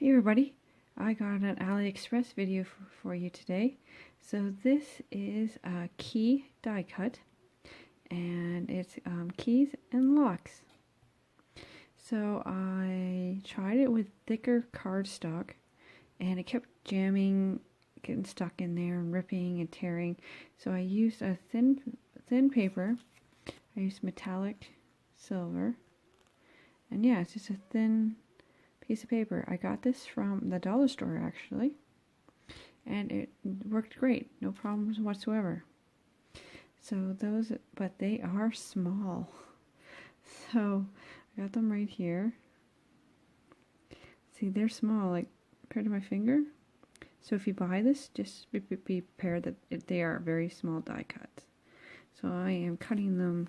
Hey everybody, I got an AliExpress video for you today. So this is a key die cut, and it's keys and locks. So I tried it with thicker cardstock, and it kept jamming, getting stuck in there and ripping and tearing. So I used a thin paper. I used metallic silver, and yeah, it's just a thin piece of paper. I got this from the dollar store actually, and it worked great, no problems whatsoever. So those, but they are small. So I got them right here. See, they're small, like compared to my finger. So if you buy this, just be prepared that they are very small die cuts. So I am cutting them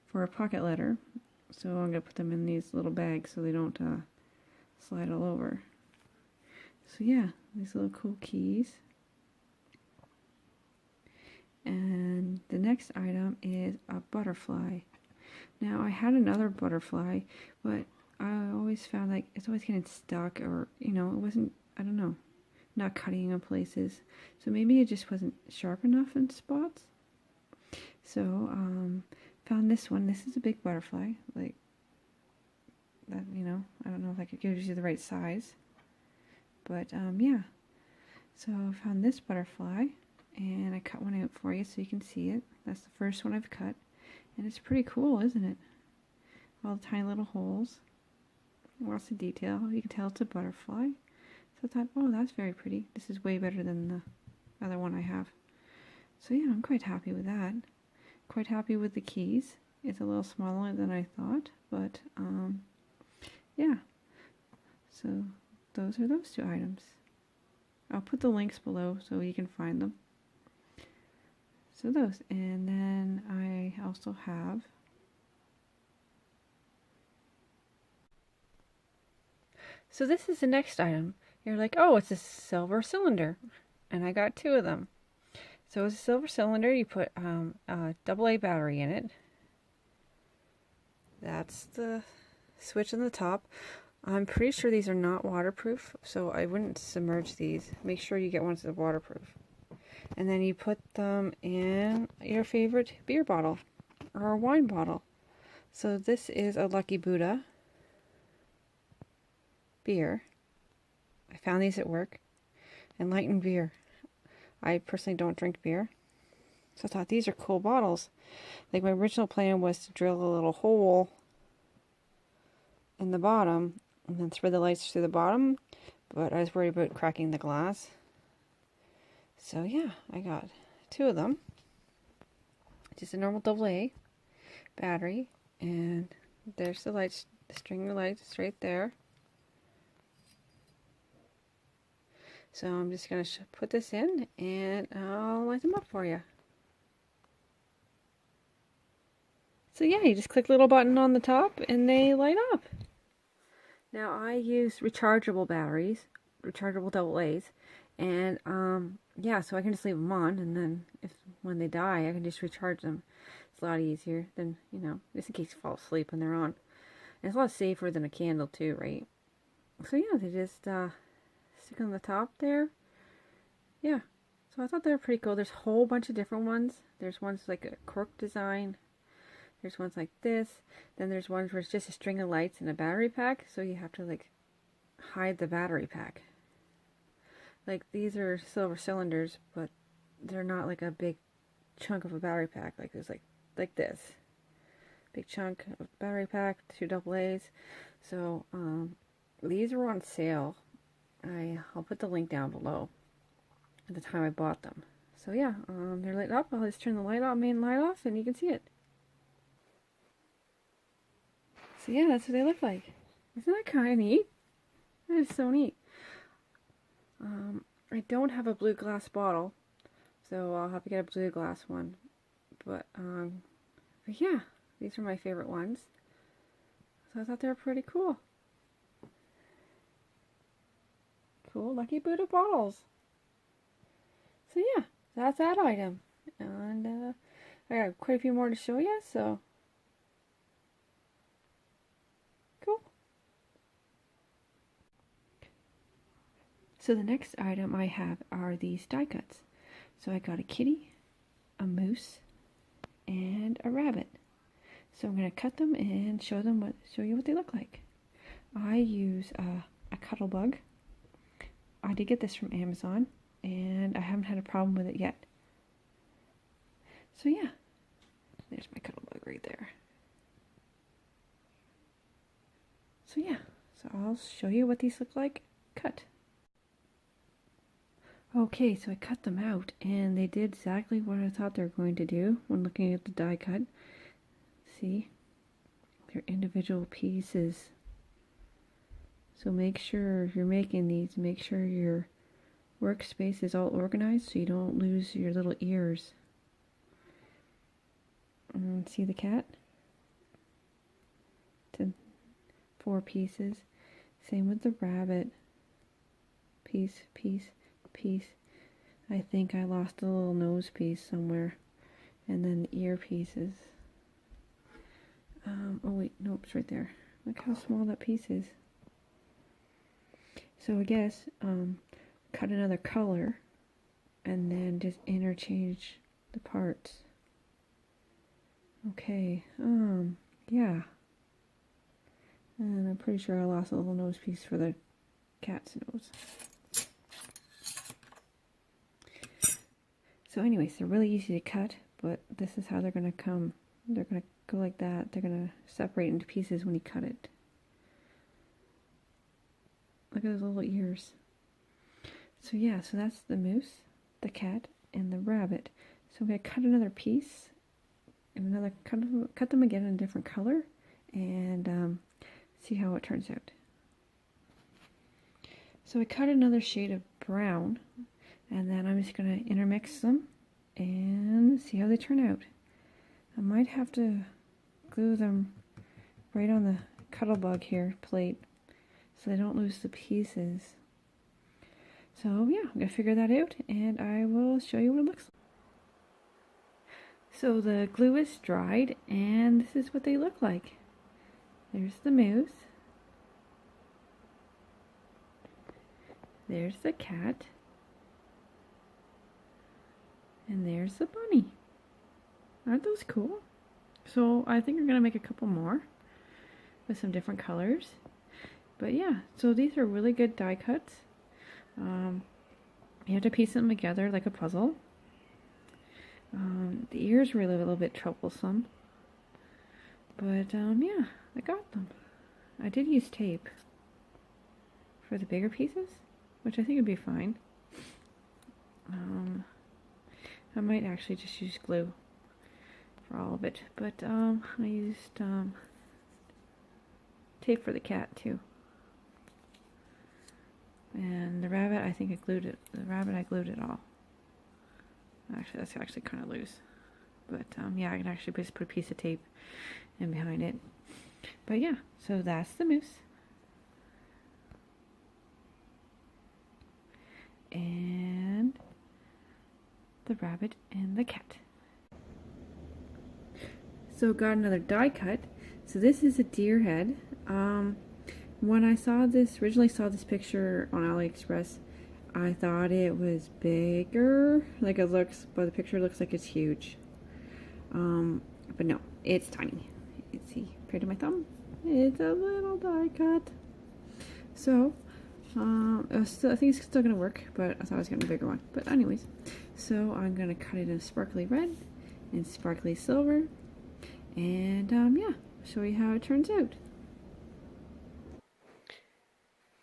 for a pocket letter. So I'm going to put them in these little bags so they don't slide all over. So yeah, these little cool keys. And the next item is a butterfly. Now I had another butterfly, but I always found like it's always getting stuck, or it wasn't, I don't know, not cutting in places. So maybe it just wasn't sharp enough in spots. So found this one. This is a big butterfly, like that, I don't know if it gives you the right size, but yeah. So I found this butterfly, and I cut one out for you so you can see it. That's the first one I've cut, and it's pretty cool, isn't it? All the tiny little holes, lots of detail. You can tell it's a butterfly. So I thought, oh, that's very pretty. This is way better than the other one I have. So yeah, I'm quite happy with that. Quite happy with the keys. It's a little smaller than I thought, but yeah. So those are those two items. I'll put the links below so you can find them. So those, and then I also have this is the next item. You're like, oh, it's a silver cylinder, and I got two of them. So it's a silver cylinder. You put a AA battery in it. That's the switch on the top. I'm pretty sure these are not waterproof, so I wouldn't submerge these. Make sure you get ones that are waterproof. And then you put them in your favorite beer bottle or a wine bottle. So this is a Lucky Buddha beer. I found these at work. Enlightened beer. I personally don't drink beer, so I thought these are cool bottles. Like, my original plan was to drill a little hole in the bottom and then thread the lights through the bottom, but I was worried about cracking the glass. So yeah, I got two of them. Just a normal AA battery, and there's the lights, the string of lights right there. So I'm just going to put this in, and I'll light them up for you. So yeah, you just click the little button on the top, and they light up. Now I use rechargeable batteries, rechargeable AA's, and yeah, so I can just leave them on, and then when they die, I can just recharge them. It's a lot easier than, just in case you fall asleep when they're on. And it's a lot safer than a candle too, right? So yeah, they just stick on the top there. Yeah, so I thought they were pretty cool. There's a whole bunch of different ones. There's ones like a cork design. There's ones like this. Then there's ones where it's just a string of lights and a battery pack, so you have to like hide the battery pack. Like, these are silver cylinders, but they're not like a big chunk of a battery pack. Like, there's like this big chunk of battery pack, two AA's. So these were on sale. I'll put the link down below at the time I bought them. So yeah, they're lit up. I'll just turn the main light off, and you can see it. So yeah, that's what they look like. Isn't that kind of neat? That is so neat. I don't have a blue glass bottle, so I'll have to get a blue glass one. But yeah, these are my favorite ones. So I thought they were pretty cool. Cool Lucky Buddha bottles. So yeah, that's that item. And I got quite a few more to show you, so cool. So the next item I have are these die cuts. So I got a kitty, a moose, and a rabbit. So I'm going to cut them and show you what they look like. I use a cuddle bug. I did get this from Amazon, and I haven't had a problem with it yet. So yeah, there's my cuddle bug right there. So yeah, so I'll show you what these look like cut. Okay, so I cut them out, and they did exactly what I thought they were going to do when looking at the die cut. See? They're individual pieces. So make sure if you're making these, make sure your workspace is all organized so you don't lose your little ears. See the cat? 4 pieces. Same with the rabbit. Piece, piece, piece. I think I lost a little nose piece somewhere. And then the ear pieces. Oh wait, nope, it's right there. Look how small that piece is. So I guess, cut another color and then just interchange the parts. Okay, yeah. And I'm pretty sure I lost a little nose piece for the cat's nose. So anyways, they're really easy to cut, but this is how they're going to come. They're going to go like that. They're going to separate into pieces when you cut it. Look at those little ears. So yeah, so that's the moose, the cat, and the rabbit. So I'm going to cut another piece, and cut them again in a different color, and see how it turns out. So I cut another shade of brown, and then I'm just going to intermix them and see how they turn out. I might have to glue them right on the cuddle bug here plate so they don't lose the pieces. So yeah, I'm going to figure that out, and I will show you what it looks like. So the glue is dried, and this is what they look like. There's the moose. There's the cat. And there's the bunny. Aren't those cool? So I think I'm going to make a couple more with some different colors. But yeah, so these are really good die cuts. You have to piece them together like a puzzle. The ears were a little bit troublesome. But yeah, I got them. I did use tape for the bigger pieces, which I think would be fine. I might actually just use glue for all of it, but I used tape for the cat too. And the rabbit, I think I glued it. The rabbit, I glued it all. Actually, that's actually kind of loose. But yeah, I can actually just put a piece of tape in behind it. But yeah, so that's the moose. And the rabbit and the cat. So got another die cut. So this is a deer head. When I originally saw this picture on AliExpress, I thought it was bigger, like it looks, but the picture looks like it's huge. But no, it's tiny. You can see, compared to my thumb, it's a little die cut. So, I think it's still gonna work, but I thought I was getting a bigger one. But anyways, so I'm gonna cut it in sparkly red and sparkly silver, and yeah, show you how it turns out.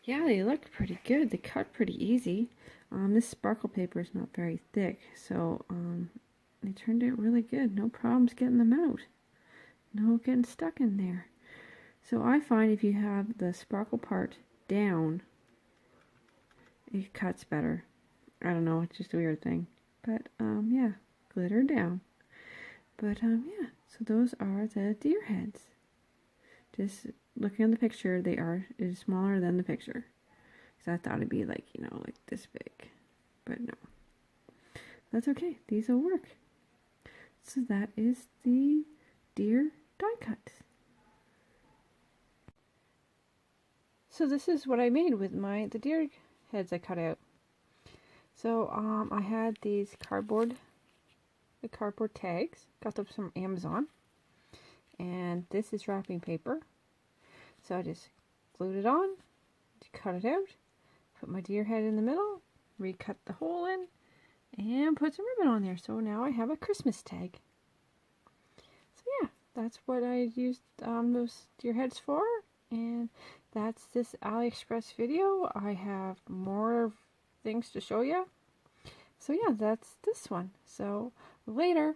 Yeah, they look pretty good. They cut pretty easy. This sparkle paper is not very thick, so they turned out really good. No problems getting them out. No getting stuck in there. So I find if you have the sparkle part down, it cuts better. I don't know, it's just a weird thing. But yeah, glitter down. But yeah, so those are the deer heads. Just looking at the picture, it is smaller than the picture. So I thought it'd be like, you know, like this big. But no. That's okay. These will work. So that is the deer die cut. So this is what I made with the deer heads I cut out. So I had these cardboard tags, got them from Amazon, and this is wrapping paper. So I just glued it on, cut it out, put my deer head in the middle, recut the hole in, and put some ribbon on there. So now I have a Christmas tag. So yeah, that's what I used those deer heads for, and that's this AliExpress video. I have more things to show you. So yeah, that's this one. So later.